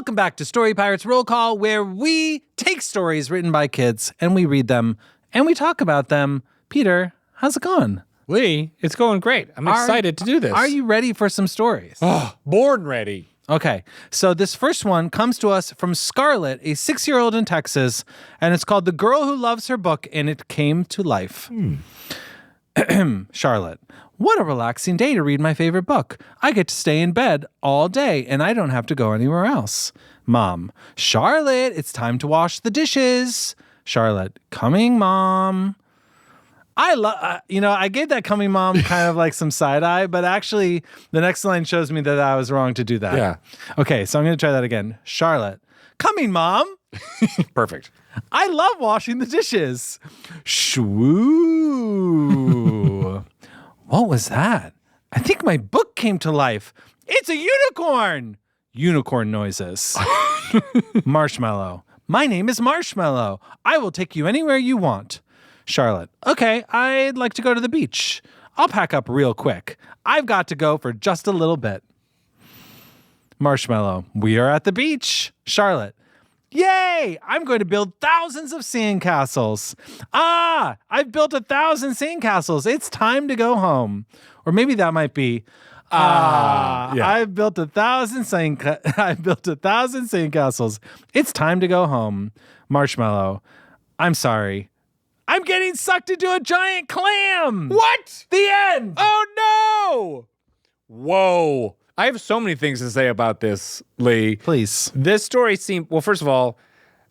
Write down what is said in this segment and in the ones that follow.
Welcome back to Story Pirates Roll Call, where we take stories written by kids and we read them and we talk about them. Peter, how's it going? Lee, it's going great. I'm excited to do this. Are you ready for some stories? Oh, born ready. Okay, so this first one comes to us from Scarlet, a 6-year-old in Texas, and it's called The Girl Who Loves Her Book, and it came to life. Charlotte, what a relaxing day to read my favorite book. I get to stay in bed all day, and I don't have to go anywhere else. Mom, Charlotte, it's time to wash the dishes. Charlotte, coming, Mom. I gave that coming, Mom kind of like some side eye, but actually the next line shows me that I was wrong to do that. Yeah. Okay, so I'm going to try that again. Charlotte, coming, Mom. Perfect. I love washing the dishes. Shwoo. What was that? I think my book came to life. It's a unicorn. Unicorn noises. Marshmallow. My name is Marshmallow. I will take you anywhere you want. Charlotte. Okay, I'd like to go to the beach. I'll pack up real quick. I've got to go for just a little bit. Marshmallow. We are at the beach. Charlotte. Yay! I'm going to build thousands of sandcastles. I've built 1,000 sandcastles. It's time to go home. Or maybe that might be, yeah. I've built 1,000 sandcastles. It's time to go home. Marshmallow. I'm sorry. I'm getting sucked into a giant clam. What? The end. Oh, no. Whoa. I have so many things to say about this, Lee. Please. This story seemed, well, first of all,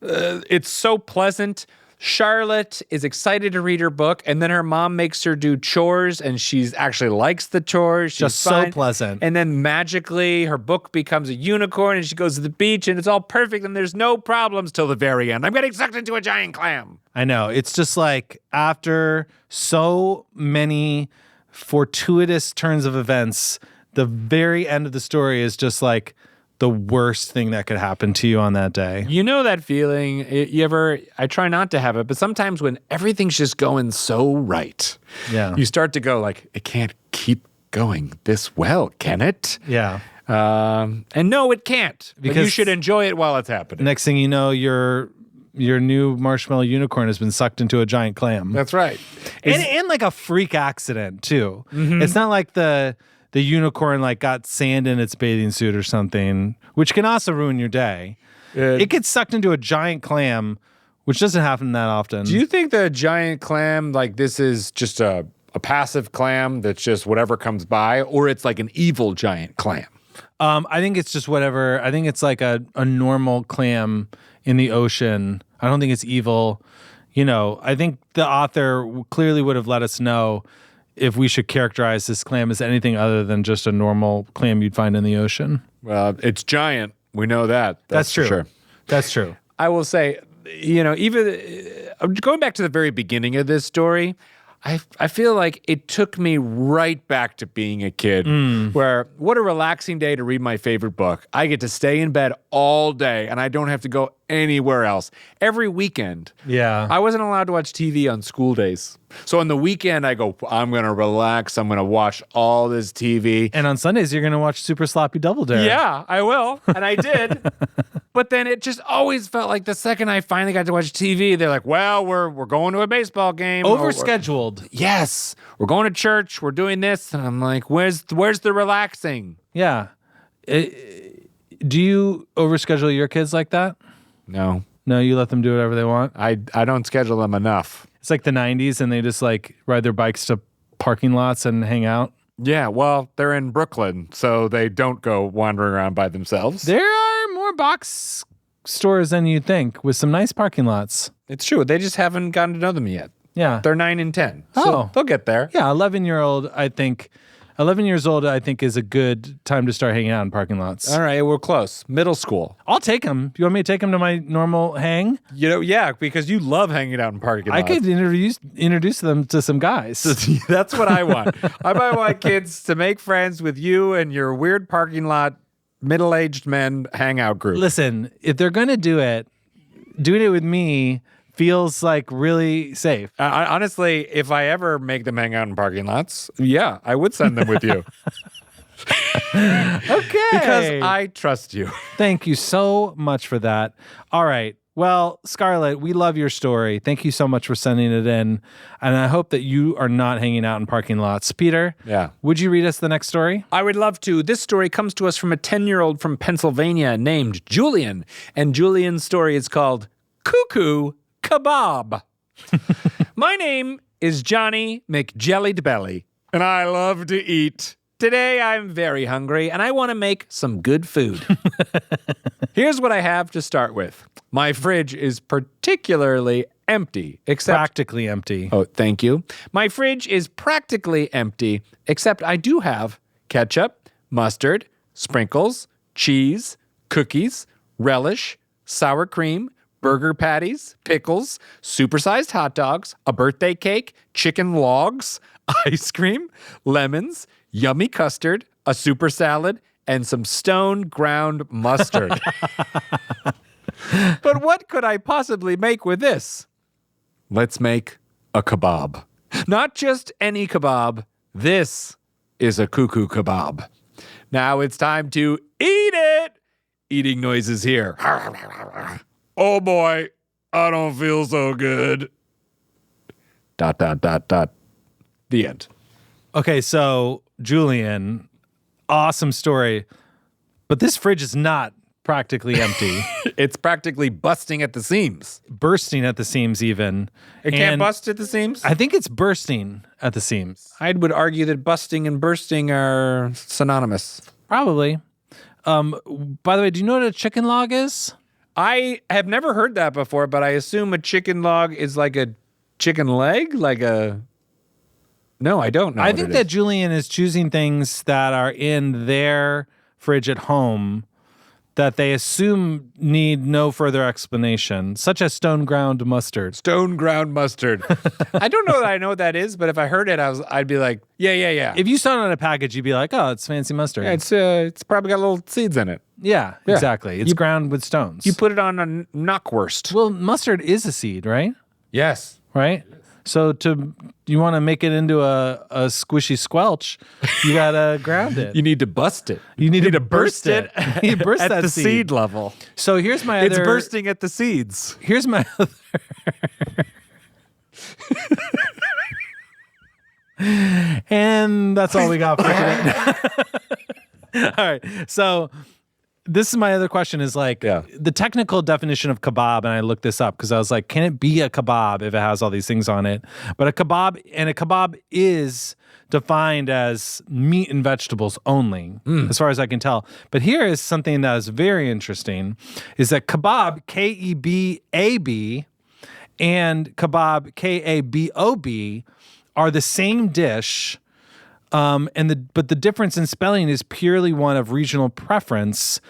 it's so pleasant. Charlotte is excited to read her book, and then her mom makes her do chores, and she actually likes the chores. She's just fine. So pleasant. And then magically, her book becomes a unicorn, and she goes to the beach, and it's all perfect, and there's no problems till the very end. I'm getting sucked into a giant clam. I know. It's just like after so many fortuitous turns of events, the very end of the story is just like the worst thing that could happen to you on that day. You know that feeling? I try not to have it, but sometimes when everything's just going so right, you start to go like, it can't keep going this well, can it? Yeah. And no, it can't. Because you should enjoy it while it's happening. Next thing you know, your new marshmallow unicorn has been sucked into a giant clam. That's right. And like a freak accident too. Mm-hmm. It's not like the unicorn like got sand in its bathing suit or something, which can also ruin your day. It gets sucked into a giant clam, which doesn't happen that often. Do you think the giant clam, like this is just a passive clam that's just whatever comes by, or it's like an evil giant clam? I think it's just whatever. I think it's like a normal clam in the ocean. I don't think it's evil. I think the author clearly would have let us know if we should characterize this clam as anything other than just a normal clam you'd find in the ocean. Well, it's giant. We know that. That's true. Sure. That's true. I will say, even going back to the very beginning of this story, I feel like it took me right back to being a kid, where what a relaxing day to read my favorite book. I get to stay in bed all day, and I don't have to go anywhere else. Every weekend, I wasn't allowed to watch TV on school days. So on the weekend, I go, I'm going to relax. I'm going to watch all this TV. And on Sundays, you're going to watch Super Sloppy Double Dare. Yeah, I will. And I did. But then it just always felt like the second I finally got to watch TV, they're like, well, we're going to a baseball game. Overscheduled. Yes. We're going to church. We're doing this. And I'm like, where's the relaxing? Yeah. Do you overschedule your kids like that? No. No, you let them do whatever they want? I don't schedule them enough. It's like the 90s and they just like ride their bikes to parking lots and hang out. Yeah, well, they're in Brooklyn, so they don't go wandering around by themselves. There are more box stores than you'd think with some nice parking lots. It's true. They just haven't gotten to know them yet. Yeah. They're 9 and 10. So they'll get there. Yeah, 11 years old, I think, is a good time to start hanging out in parking lots. All right, we're close. Middle school. I'll take them. You want me to take them to my normal hang? Yeah, because you love hanging out in parking lots. I could introduce them to some guys. That's what I want. I might want kids to make friends with you and your weird parking lot middle-aged men hangout group. Listen, if they're going to do it, doing it with me feels like really safe. Honestly, if I ever make them hang out in parking lots, yeah, I would send them with you. Okay. Because I trust you. Thank you so much for that. All right. Well, Scarlet, we love your story. Thank you so much for sending it in. And I hope that you are not hanging out in parking lots. Peter, would you read us the next story? I would love to. This story comes to us from a 10-year-old from Pennsylvania named Julian. And Julian's story is called Cuckoo Kebab. My name is Johnny McJellied-Belly, and I love to eat. Today I'm very hungry, and I want to make some good food. Here's what I have to start with. My fridge is particularly empty, except... Practically empty. Oh, thank you. My fridge is practically empty, except I do have ketchup, mustard, sprinkles, cheese, cookies, relish, sour cream, burger patties, pickles, supersized hot dogs, a birthday cake, chicken logs, ice cream, lemons, yummy custard, a super salad, and some stone ground mustard. But what could I possibly make with this? Let's make a kebab. Not just any kebab. This is a cuckoo kebab. Now it's time to eat it. Eating noises here. Oh boy, I don't feel so good. ... The end. Okay, so Julian, awesome story. But this fridge is not practically empty. It's practically busting at the seams. Bursting at the seams even. It can't bust at the seams? I think it's bursting at the seams. I would argue that busting and bursting are synonymous. Probably. By the way, do you know what a chicken log is? I have never heard that before, but I assume a chicken log is like a chicken leg? No, I don't know. I think that Julian is choosing things that are in their fridge at home that they assume need no further explanation, such as stone ground mustard. Stone ground mustard. I don't know that I know what that is, but if I heard it, I'd be like, yeah. If you saw it on a package, you'd be like, oh, it's fancy mustard. Yeah, it's probably got little seeds in it. Yeah, exactly. It's ground with stones. You put it on a knockwurst. Well, mustard is a seed, right? Yes. Right? So you want to make it into a squishy squelch, you got to ground it. You need to bust it. You need to burst it. You burst at that the seed. seed level. So here's my other... It's bursting at the seeds. Here's my other... And that's all we got for today. All right. So this is my other question is the technical definition of kebab, and I looked this up because I was like, can it be a kebab if it has all these things on it? But a kebab is defined as meat and vegetables only, as far as I can tell. But here is something that is very interesting, is that kebab, K-E-B-A-B, and kebab, K-A-B-O-B, are the same dish, but the difference in spelling is purely one of regional preference.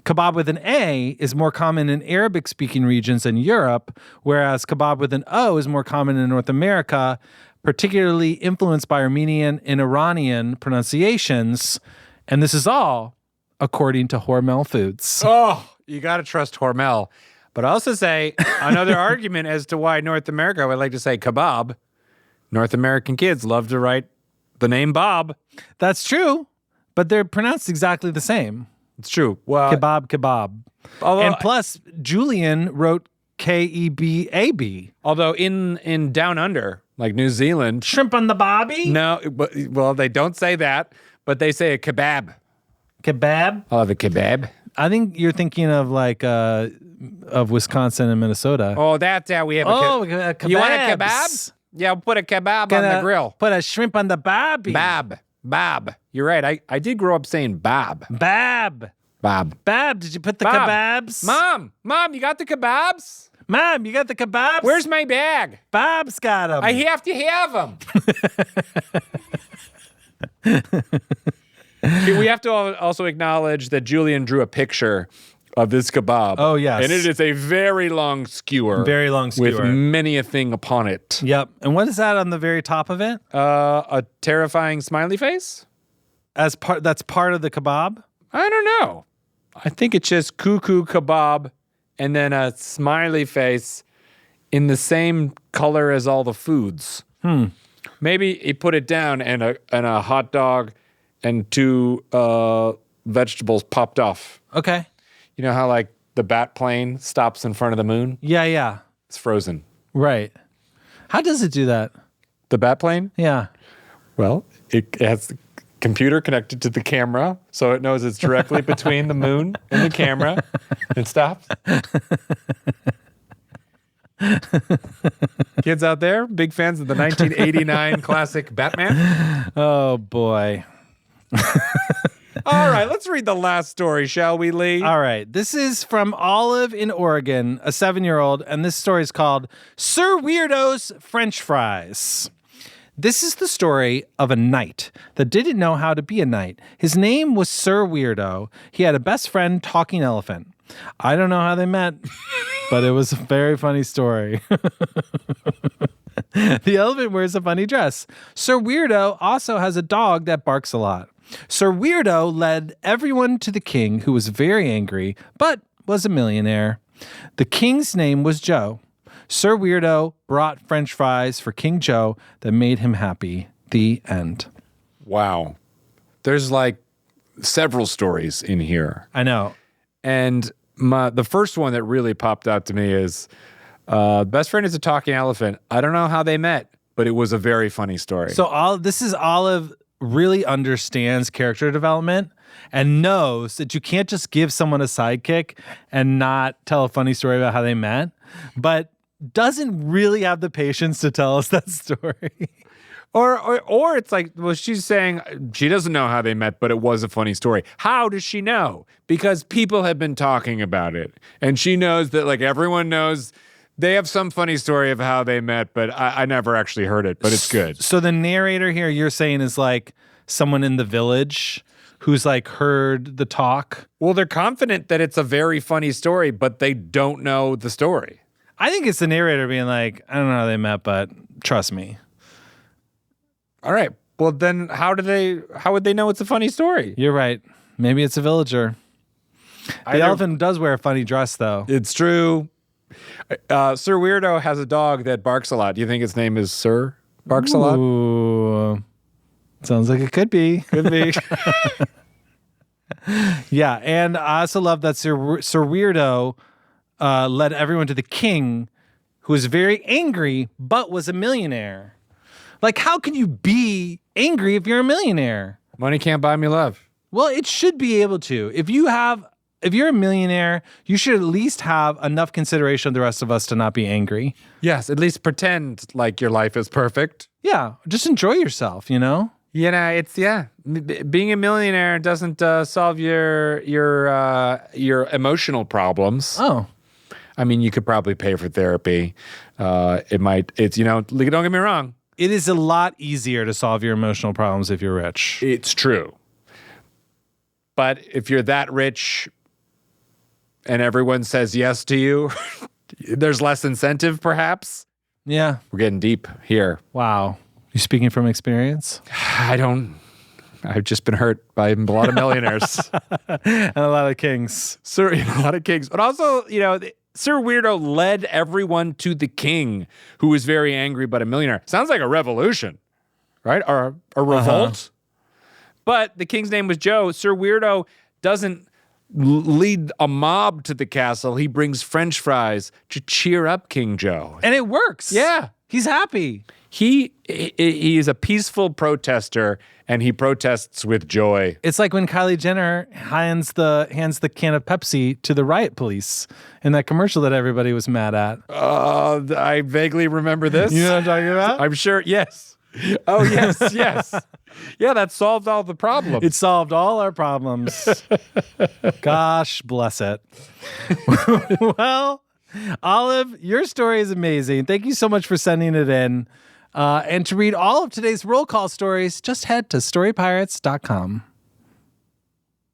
Kebab with an A is more common in Arabic-speaking regions in Europe, whereas kebab with an O is more common in North America, particularly influenced by Armenian and Iranian pronunciations. And this is all according to Hormel Foods. Oh, you got to trust Hormel. But I also say another argument as to why North America would like to say kebab. North American kids love to write the name Bob. That's true, but they're pronounced exactly the same. It's true. Well, kebab. And plus, Julian wrote K-E-B-A-B. Although in Down Under, like New Zealand... Shrimp on the bobby? No, well, they don't say that, but they say a kebab. Kebab? I'll have a kebab. I think you're thinking of of Wisconsin and Minnesota. Oh, that's how we have a kebab. You want a kebab? Yeah, we'll put a kebab on the grill. Put a shrimp on the bobby. Bab. You're right. I did grow up saying bab. Bab. Did you put the kebabs? Mom, you got the kebabs? Mom, you got the kebabs? Where's my bag? Bob's got them. I have to have them. We have to also acknowledge that Julian drew a picture of this kebab. Oh, yes. And it is a very long skewer. Very long skewer. With many a thing upon it. Yep. And what is that on the very top of it? A terrifying smiley face? That's part of the kebab? I don't know. I think it's just cuckoo kebab and then a smiley face in the same color as all the foods. Maybe he put it down and a hot dog and two vegetables popped off. Okay. You know how like the bat plane stops in front of the moon? Yeah. It's frozen. Right. How does it do that? The bat plane? Yeah. Well, it has the computer connected to the camera, so it knows it's directly between the moon and the camera. It stops. Kids out there, big fans of the 1989 classic Batman? Oh, boy. All right, let's read the last story, shall we, Lee? All right. This is from Olive in Oregon, a 7-year-old, and this story is called Sir Weirdo's French Fries. This is the story of a knight that didn't know how to be a knight. His name was Sir Weirdo. He had a best friend, Talking Elephant. I don't know how they met, but it was a very funny story. The elephant wears a funny dress. Sir Weirdo also has a dog that barks a lot. Sir Weirdo led everyone to the king, who was very angry, but was a millionaire. The king's name was Joe. Sir Weirdo brought French fries for King Joe that made him happy. The end. Wow. There's like several stories in here. I know. And the first one that really popped out to me is best friend is a talking elephant. I don't know how they met, but it was a very funny story. So this is Olive really understands character development and knows that you can't just give someone a sidekick and not tell a funny story about how they met, but doesn't really have the patience to tell us that story. Or it's like, well, she's saying she doesn't know how they met, but it was a funny story. How does she know? Because people have been talking about it. And she knows that like everyone knows they have some funny story of how they met, but I never actually heard it, but it's good. So the narrator here you're saying is like someone in the village who's like heard the talk. Well, they're confident that it's a very funny story, but they don't know the story. I think it's the narrator being like, I don't know how they met, but trust me. All right. Well, then how would they know it's a funny story? You're right. Maybe it's a villager. The elephant does wear a funny dress, though. It's true. Sir Weirdo has a dog that barks a lot. Do you think its name is Sir Barks a Lot? Ooh. Sounds like it could be. Could be. Yeah, and I also love that Sir Weirdo led everyone to the king, who was very angry, but was a millionaire. Like, how can you be angry if you're a millionaire? Money can't buy me love. Well, it should be able to. If you're a millionaire, you should at least have enough consideration of the rest of us to not be angry. Yes, at least pretend like your life is perfect. Yeah, just enjoy yourself, you know? You know, being a millionaire doesn't solve your emotional problems. Oh. I mean, you could probably pay for therapy. Don't get me wrong. It is a lot easier to solve your emotional problems if you're rich. It's true. But if you're that rich and everyone says yes to you, there's less incentive, perhaps. Yeah. We're getting deep here. Wow. You speaking from experience? I've just been hurt by a lot of millionaires. And a lot of kings. A lot of kings. But also, Sir Weirdo led everyone to the king, who was very angry but a millionaire. Sounds like a revolution, right? Or a revolt. But the king's name was Joe. Sir Weirdo doesn't lead a mob to the castle. He brings French fries to cheer up King Joe. And it works. Yeah. He's happy. He is a peaceful protester, and he protests with joy. It's like when Kylie Jenner hands the can of Pepsi to the riot police in that commercial that everybody was mad at. I vaguely remember this. You know what I'm talking about? I'm sure. Yes. Oh, yes, yes. Yeah, that solved all the problems. It solved all our problems. Gosh bless it. Well, Olive, your story is amazing. Thank you so much for sending it in. And to read all of today's roll call stories, just head to storypirates.com.